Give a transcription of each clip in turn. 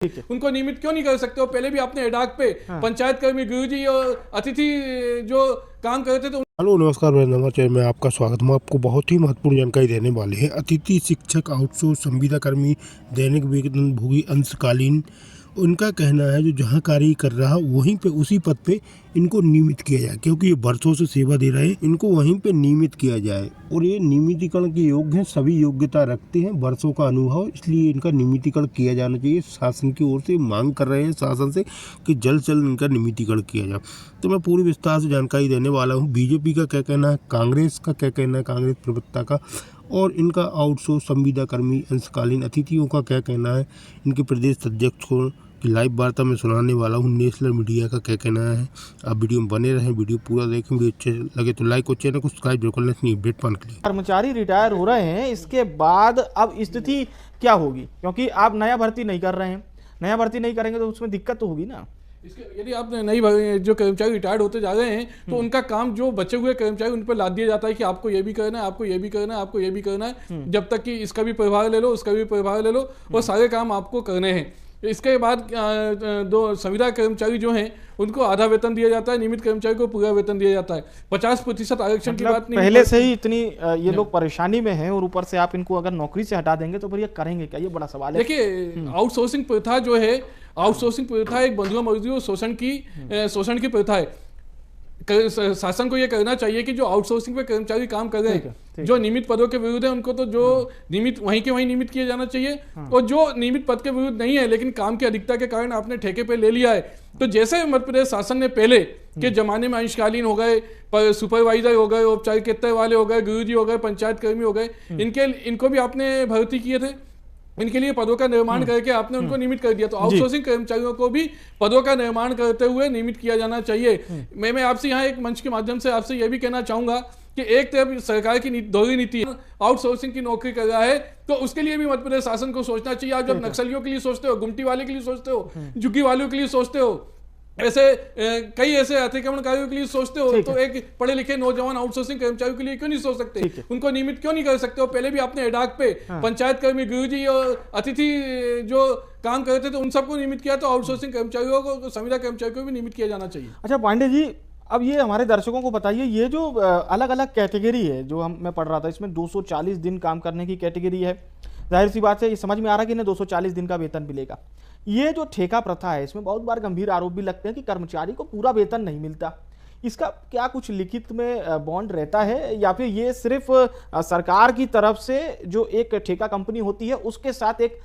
उनको नियमित क्यों नहीं कर सकते हो? पहले भी आपने एडाक पे पंचायत कर्मी, गुरुजी और अतिथि जो काम करते थे। हेलो नमस्कार, मेरा नंबर चैनल में आपका स्वागत। हम आपको बहुत ही महत्वपूर्ण जानकारी देने वाले हैं। अतिथि शिक्षक, आउटसोर्स संविदा कर्मी, दैनिक वेतनभोगी, अंशकालीन, उनका कहना है जो जहां कार्य कर रहा वहीं पे उसी पद पे इनको नियमित किया जाए, क्योंकि ये वर्षों से सेवा दे रहे हैं, इनको वहीं पे नियमित किया जाए। और ये नियमितीकरण के योग्य हैं, सभी योग्यता रखते हैं, वर्षों का अनुभव, इसलिए इनका नियमितीकरण किया जाना चाहिए। शासन की ओर से मांग कर रहे हैं शासन से कि जल्द से जल्द इनका नियमितीकरण किया जाए। तो मैं पूरी विस्तार से जानकारी देने वाला हूँ। बीजेपी का क्या कहना है, कांग्रेस का क्या कहना है, कांग्रेस प्रवक्ता का, और इनका आउटसोर्स संविदा कर्मी, अंशकालीन अतिथियों का क्या कहना है, इनके प्रदेश अध्यक्ष को की लाइव वार्ता में सुनाने वाला हूँ। नेशनल मीडिया का क्या कहना है। आप वीडियो में बने रहें, वीडियो पूरा देखें। वीडियो अच्छे लगे तो लाइक और चैनल को सब्सक्राइब जरूर कर लें अपडेट पाने के लिए। कर्मचारी रिटायर हो रहे हैं, इसके बाद अब स्थिति क्या होगी? क्योंकि आप नया भर्ती नहीं कर रहे हैं, नया भर्ती नहीं करेंगे तो उसमें दिक्कत तो होगी ना। इसके यदि आप नई जो कर्मचारी रिटायर्ड होते जा रहे हैं तो उनका काम जो बचे हुए कर्मचारी उन पर लाद दिया जाता है कि आपको ये भी करना है, आपको ये भी करना है, आपको ये भी करना है, जब तक कि इसका भी प्रभार ले लो, उसका भी प्रभार ले लो, और सारे काम आपको करने हैं। इसके बाद दो संविदा कर्मचारी जो हैं उनको आधा वेतन दिया जाता है, नियमित कर्मचारी को पूरा वेतन दिया जाता है। 50% आरक्षण की बात नहीं, पहले से ही इतनी ये लोग परेशानी में हैं और ऊपर से आप इनको अगर नौकरी से हटा देंगे तो फिर ये करेंगे क्या? ये बड़ा सवाल है। देखिए, आउटसोर्सिंग प्रथा जो है, आउटसोर्सिंग प्रथा एक बंधुआ मजदूरी और शोषण की प्रथा है। शासन को यह करना चाहिए कि जो आउटसोर्सिंग पे कर्मचारी काम कर रहे हैं, जो नियमित पदों के विरुद्ध है, उनको तो जो नियमित वहीं के वहीं नियमित किया जाना चाहिए। और जो नियमित पद के विरुद्ध नहीं है लेकिन काम की अधिकता के कारण आपने ठेके पे ले लिया है, तो जैसे मध्य प्रदेश शासन ने पहले के जमाने में अंशकालीन हो गए, सुपरवाइजर हो गए, औपचारिकता वाले हो गए, गुरुजी हो गए, पंचायत कर्मी हो गए, इनको भी आपने भर्ती किए थे, इनके लिए पदों का निर्माण करके आपने उनको नियमित कर दिया। तो आउटसोर्सिंग कर्मचारियों को भी पदों का निर्माण करते हुए नियमित किया जाना चाहिए। मैं आपसे यहाँ एक मंच के माध्यम से आपसे यह भी कहना चाहूंगा कि एक तरफ सरकार की दोहरी नीति है, आउटसोर्सिंग की नौकरी कर रहा है, तो उसके लिए भी मध्य प्रदेश शासन को सोचना चाहिए। आप जब नक्सलियों के लिए सोचते हो, गुमटी वाले के लिए सोचते हो, झुग्गी वालों के लिए सोचते हो, ऐसे कई ऐसे अतिक्रमणकारियों के लिए सोचते हो, तो एक पढ़े लिखे नौजवान आउटसोर्सिंग कर्मचारियों के लिए क्यों नहीं सोच सकते? उनको नियमित क्यों नहीं कर सकते हो? पहले भी आपने एडाक पे पंचायत कर्मी, गुरुजी और अतिथि जो काम करते थे उन सबको नियमित किया, तो आउटसोर्सिंग कर्मचारियों को, संविदा कर्मचारियों को भी नियमित किया जाना चाहिए। अच्छा पांडे जी, अब ये हमारे दर्शकों को बताइए, ये जो अलग अलग कैटेगरी है जो मैं पढ़ रहा था, इसमें 240 दिन काम करने की कैटेगरी है। जाहिर सी बात है, ये समझ में आ रहा है कि इन्हें 240 दिन का वेतन मिलेगा। ये जो ठेका प्रथा है, इसमें बहुत बार गंभीर आरोप भी लगते हैं कि कर्मचारी को पूरा वेतन नहीं मिलता। इसका क्या कुछ लिखित में बॉन्ड रहता है, या फिर ये सिर्फ सरकार की तरफ से जो एक ठेका कंपनी होती है उसके साथ एक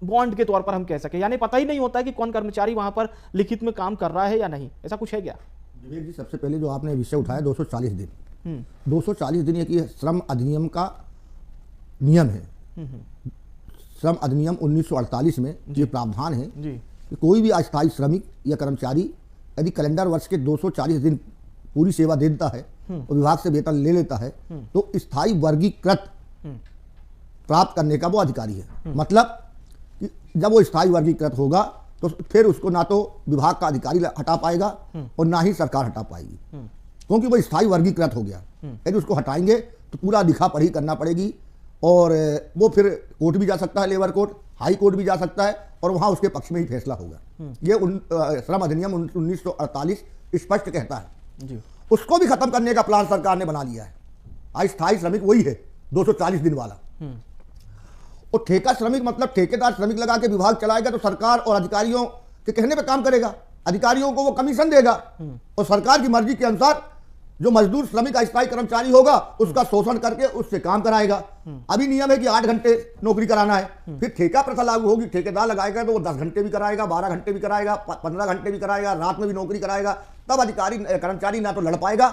बॉन्ड के तौर पर हम कह सके, यानी पता ही नहीं होता है कि कौन कर्मचारी वहां पर लिखित में काम कर रहा है या नहीं? ऐसा कुछ है क्या? विवेक जी, सबसे पहले जो आपने विषय उठाया 240 दिन, 240 दिन ये श्रम अधिनियम का नियम है। श्रम अधिनियम 1948 में ये प्रावधान है कि कोई भी अस्थायी श्रमिक या कर्मचारी यदि कैलेंडर वर्ष के 240 दिन पूरी सेवा दे देता है और विभाग से वेतन ले लेता है तो स्थायी वर्गीकृत प्राप्त करने का वो अधिकारी है। मतलब कि जब वो स्थायी वर्गीकृत होगा तो फिर उसको ना तो विभाग का अधिकारी हटा पाएगा और ना ही सरकार हटा पाएगी, क्योंकि वो स्थायी वर्गीकृत हो गया। यदि उसको हटाएंगे तो पूरा लिखा पढ़ी करना पड़ेगी और वो फिर कोर्ट भी जा सकता है, लेबर कोर्ट, हाई कोर्ट भी जा सकता है, और वहां उसके पक्ष में ही फैसला होगा। ये श्रम अधिनियम 1948 स्पष्ट कहता है। उसको भी खत्म करने का प्लान सरकार ने बना लिया है। अस्थायी श्रमिक वही है 240 दिन वाला। और ठेका श्रमिक मतलब ठेकेदार श्रमिक लगा के विभाग चलाएगा तो सरकार और अधिकारियों के कहने पे काम करेगा, अधिकारियों को वो कमीशन देगा और सरकार की मर्जी के अनुसार जो मजदूर श्रमिक अस्थायी कर्मचारी होगा उसका शोषण करके उससे काम कराएगा। अभी नियम है कि 8 घंटे नौकरी कराना है, फिर ठेका प्रथा लागू होगी, ठेकेदार लगाएगा तो वो 10 घंटे भी कराएगा, 12 घंटे भी कराएगा, 15 घंटे भी कराएगा, रात में भी नौकरी कराएगा। तब अधिकारी कर्मचारी ना तो लड़ पाएगा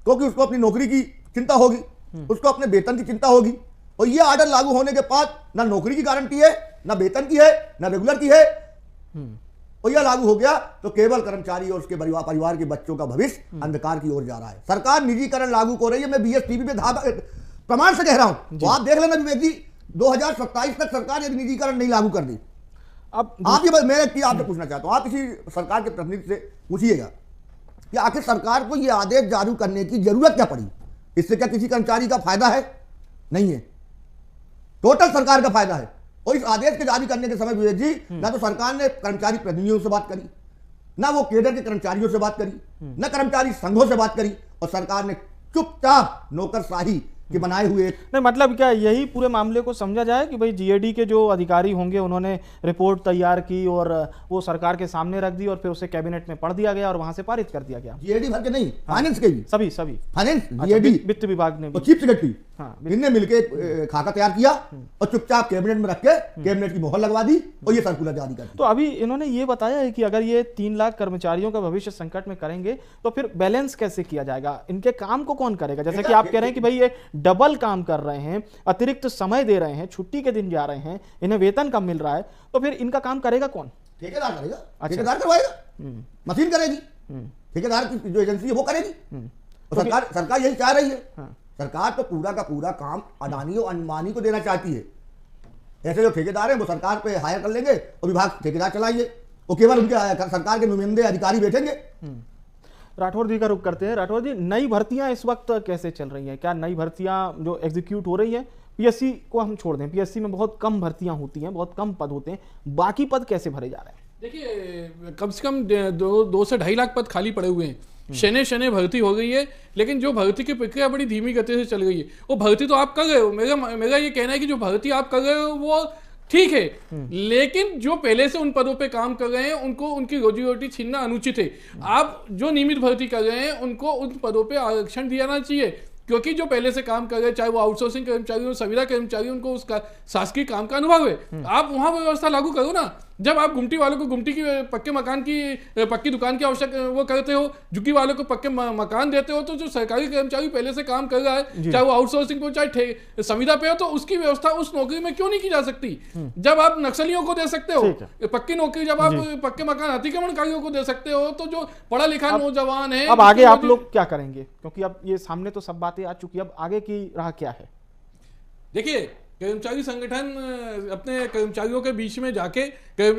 क्योंकि उसको अपनी नौकरी की चिंता होगी, उसको अपने वेतन की चिंता होगी। और ये आर्डर लागू होने के बाद ना नौकरी की गारंटी है, ना वेतन की है, ना रेगुलर की है, और यह लागू हो गया तो केवल कर्मचारी और उसके परिवार के बच्चों का भविष्य अंधकार की ओर जा रहा है। सरकार निजीकरण लागू हो रही है। मैं बीएसटीवी पे प्रमाण से कह रहा हूं, तो आप देख लेना विवेक जी, 2027 तक सरकार यदि निजीकरण नहीं लागू कर दी। अब आप ये मैं आपसे पूछना चाहता हूं, आप किसी सरकार के प्रतिनिधि से पूछिएगा कि आखिर सरकार को यह आदेश जारी करने की जरूरत क्या पड़ी? इससे क्या किसी कर्मचारी का फायदा है? नहीं है, टोटल सरकार का फायदा है। और इस आदेश के जारी करने के समय विवेक जी, ना तो सरकार ने कर्मचारी प्रतिनिधियों से बात करी, ना वो केडर के कर्मचारियों से बात करी, ना कर्मचारी संघों से बात करी, और सरकार ने चुपचाप नौकरशाही के बनाए हुए नहीं, मतलब क्या यही पूरे मामले को समझा जाए कि भाई जीएडी के जो अधिकारी होंगे उन्होंने रिपोर्ट तैयार की और वो सरकार के सामने रख दी और फिर उसे कैबिनेट में पढ़ दिया गया और वहां से पारित कर दिया गया? जीएडी भर के नहीं, फाइनेंस के भी, सभी फाइनेंस, अच्छा, जीएडी, वित्त विभाग ने और चीफ सेक्रेटरी, हाँ, इनने मिलकर खाका तैयार किया और चुपचाप कैबिनेट में रख के कैबिनेट की मोहर लगवा दी और ये सर्कुलर जारी कर दी। तो अभी इन्होंने ये बताया है कि अगर ये 3 लाख कर्मचारियों का भविष्य संकट में करेंगे तो फिर बैलेंस कैसे किया जाएगा, इनके काम को कौन करेगा? जैसे कि आप कह रहे हैं कि भाई ये डबल काम कर रहे हैं, अतिरिक्त समय दे रहे हैं, छुट्टी के दिन जा रहे हैं, इन्हें वेतन कम मिल रहा है, तो फिर इनका काम करेगा कौन? ठेकेदार करेगा, ठेकेदार करवाएगा, मशीन करेगी, ठेकेदार की जो एजेंसी है वो करेगी। और सरकार यही चाह रही है। सरकार तो पूरा का पूरा काम अडानी और अंबानी को देना चाहती है। ऐसे जो ठेकेदार हैं वो सरकार पे हायर कर लेंगे और विभाग ठेकेदार चलाएंगे और केवल उनके सरकार के नुमाइंदे अधिकारी बैठेंगे। राठौर जी का रुख करते हैं। राठौर जी, नई भर्तियां इस वक्त कैसे चल रही हैं? क्या नई भर्तियां जो एग्जीक्यूट हो रही है, पीएससी को हम छोड़ दें, पीएससी में बहुत कम भर्तियां होती हैं, बहुत कम पद होते हैं, बाकी पद कैसे भरे जा रहे हैं? देखिए, कम से कम 2 से 2.5 लाख पद खाली पड़े हुए हैं। शने भर्ती हो गई है, लेकिन जो भर्ती की प्रक्रिया बड़ी धीमी गति से चल गई है। वो भर्ती तो आप कर रहे हो, मेरा ये कहना है कि जो भर्ती आप कर रहे हो वो ठीक है, लेकिन जो पहले से उन पदों पे काम कर रहे हैं उनको उनकी रोजी रोटी छीनना अनुचित है। आप जो नियमित भर्ती कर रहे हैं उनको उन पदों पे आरक्षण दिया जाना चाहिए, क्योंकि जो पहले से काम कर रहे हैं, चाहे वो आउटसोर्सिंग कर्मचारी हो, संविदा कर्मचारी, उनको उसका शासकीय काम का अनुभव है। आप वहां व्यवस्था लागू करो ना। जब आप गुमटी वालों को गुमटी की पक्के मकान की पक्की दुकान की आवश्यक वो करते हो, झुग्गी वालों को पक्के मकान देते हो, तो जो सरकारी कर्मचारी पहले से काम कर रहा है, चाहे वो आउटसोर्सिंग पे चाहे संविदा पे हो, तो उसकी व्यवस्था उस नौकरी में क्यों नहीं की जा सकती? जब आप नक्सलियों को दे सकते हो पक्की नौकरी, जब आप पक्के मकान अतिक्रमणकारियों को दे सकते हो, तो जो पढ़ा लिखा नौजवान है, अब आगे आप लोग क्या करेंगे? क्योंकि अब ये सामने तो सब बातें आ चुकी है, अब आगे की राह क्या है? देखिए, कर्मचारी संगठन अपने कर्मचारियों के बीच में जाके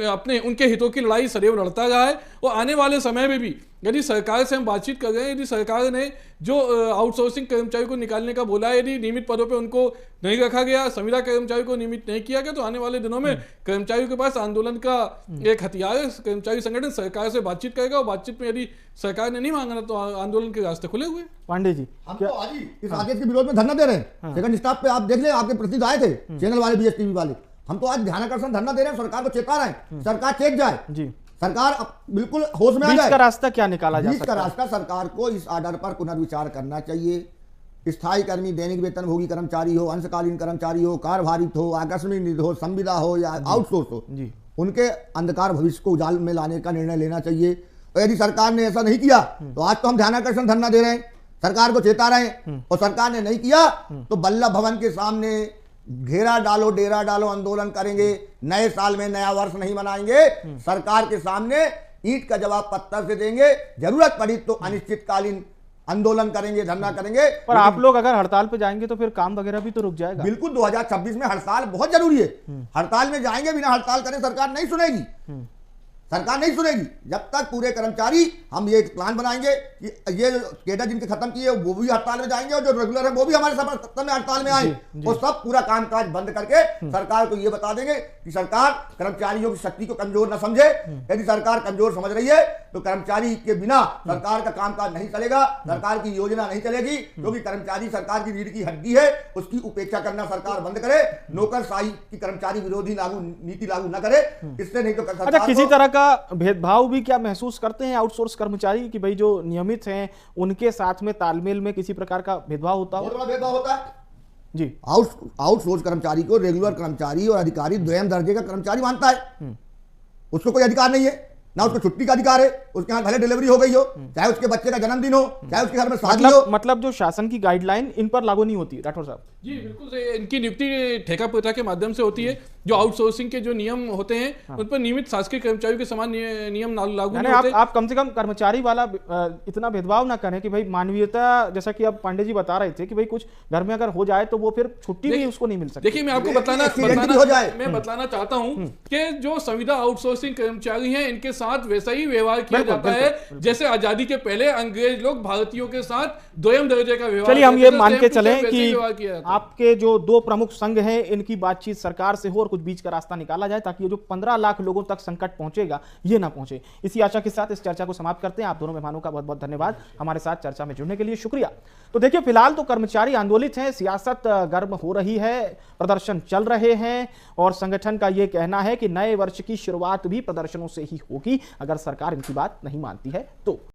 अपने उनके हितों की लड़ाई सदैव लड़ता रहा है। और आने वाले समय में भी यदि सरकार से हम बातचीत कर रहे हैं, यदि सरकार ने जो आउटसोर्सिंग कर्मचारी को निकालने का बोला है, यदि नियमित पदों पे उनको नहीं रखा गया, संविदा कर्मचारी को नियमित नहीं किया गया, तो आने वाले दिनों में कर्मचारियों के पास आंदोलन का एक हथियार है। कर्मचारी संगठन सरकार से बातचीत करेगा और बातचीत में यदि सरकार ने नहीं मांगा तो आंदोलन के रास्ते खुले हुए। पांडे जी, हम तो आज ही इस आदेश के विरोध में धरना दे रहे हैं। सेकंड स्टाफ पे आप देख लें, आपके प्रतिनिधि आए थे, चैनल वाले, बीएसटीवी वाले। हम तो आज ध्यानाकर्षण धरना दे रहे हैं, सरकार को चेता रहे हैं, सरकार चेत जाए जी, सरकार बिल्कुल होश में आ जाए। बीच का रास्ता क्या निकाला जा सकता है? बीच का रास्ता सरकार को इस आर्डर पर पुनर्विचार करना चाहिए। स्थायी कर्मी, दैनिक वेतनभोगी कर्मचारी हो, अंशकालीन कर्मचारी हो, कार्यभारित हो, आकस्मिक निधि हो, संविदा हो या आउटसोर्स हो, उनके अंधकार भविष्य को उजाल में लाने का निर्णय लेना चाहिए। और यदि सरकार ने ऐसा नहीं किया तो आज तो हम ध्यानाकर्षण धरना दे रहे हैं, सरकार को चेता रहे हैं, और सरकार ने नहीं किया तो वल्लभ भवन के सामने घेरा डालो, डेरा डालो आंदोलन करेंगे। नए साल में नया वर्ष नहीं मनाएंगे, सरकार के सामने ईंट का जवाब पत्थर से देंगे, जरूरत पड़ी तो अनिश्चितकालीन आंदोलन करेंगे, धरना करेंगे। पर आप लोग अगर हड़ताल पे जाएंगे तो फिर काम वगैरह भी तो रुक जाएगा। बिल्कुल, 2026 में हड़ताल बहुत जरूरी है। हड़ताल में जाएंगे, बिना हड़ताल करे सरकार नहीं सुनेगी, सरकार नहीं सुनेगी। जब तक पूरे कर्मचारी, हम ये प्लान बनाएंगे कि ये केडर जिनके खत्म किए वो भी हड़ताल में जाएंगे और जो रेगुलर है वो भी हमारे समर्थन में हड़ताल में आए, और सब पूरा कामकाज बंद करके सरकार को ये बता देंगे कि सरकार कर्मचारियों की शक्ति को कमजोर न समझे। यदि सरकार कमजोर समझ रही है तो कर्मचारी के बिना सरकार का कामकाज नहीं चलेगा, सरकार की योजना नहीं चलेगी, क्योंकि कर्मचारी सरकार की रीढ़ की हड्डी है। उसकी उपेक्षा करना सरकार बंद करे, नौकरशाही की कर्मचारी विरोधी नीति लागू न करे, इससे नहीं तो अच्छा, किसी तरह का भेदभाव भी क्या महसूस करते हैं आउटसोर्स कर्मचारी कि भाई जो नियमित हैं उनके साथ में तालमेल में किसी प्रकार का भेदभाव होता है? बहुत बड़ा भेदभाव होता है जी। आउटसोर्स कर्मचारी को रेगुलर कर्मचारी और अधिकारी द्वयम दर्जे का कर्मचारी मानता है। उसको कोई अधिकार नहीं है, ना उसको छुट्टी का अधिकार है, उसके यहाँ भले डिलीवरी हो गई हो, चाहे उसके बच्चे का जन्मदिन हो, चाहे उसके घर में शादी हो। मतलब जो शासन की गाइडलाइन इन पर लागू नहीं होती। राठौर साहब जी, बिल्कुल सही। इनकी नियुक्ति ठेका प्रथा के माध्यम से होती है। जो आउटसोर्सिंग के जो नियम होते हैं उन पर नियमित शासकीय कर्मचारियों के समान नियम लागू नहीं होते। आप कम से कम कर्मचारी वाला इतना भेदभाव ना करें कि भाई मानवीयता, जैसा कि अब पांडे जी बता रहे थे कि भाई कुछ घर में अगर हो जाए तो वो फिर छुट्टी भी उसको नहीं मिल सकती। देखिए, मैं आपको बताना चाहता हूं कि जो संविदा आउटसोर्सिंग कर्मचारी हैं इनके साथ वैसा ही व्यवहार किया जाता है जैसे आजादी के पहले अंग्रेज लोग भारतीयों के साथ द्वयम दर्जे का व्यवहार। चलिए हम ये मान के चलें कि आपके जो 2 प्रमुख संघ हैं इनकी बातचीत सरकार से हो और कुछ बीच का रास्ता निकाला जाए ताकि ये जो 15 लाख लोगों तक संकट पहुंचेगा ये ना पहुंचे। इसी आशा के साथ इस चर्चा को समाप्त करते हैं। आप दोनों मेहमानों का बहुत बहुत धन्यवाद हमारे साथ चर्चा में जुड़ने के लिए, शुक्रिया। तो देखिए, फिलहाल तो कर्मचारी आंदोलित हैं, सियासत गर्म हो रही है, प्रदर्शन चल रहे हैं और संगठन का यह कहना है कि नए वर्ष की शुरुआत भी प्रदर्शनों से ही होगी अगर सरकार इनकी बात नहीं मानती है तो।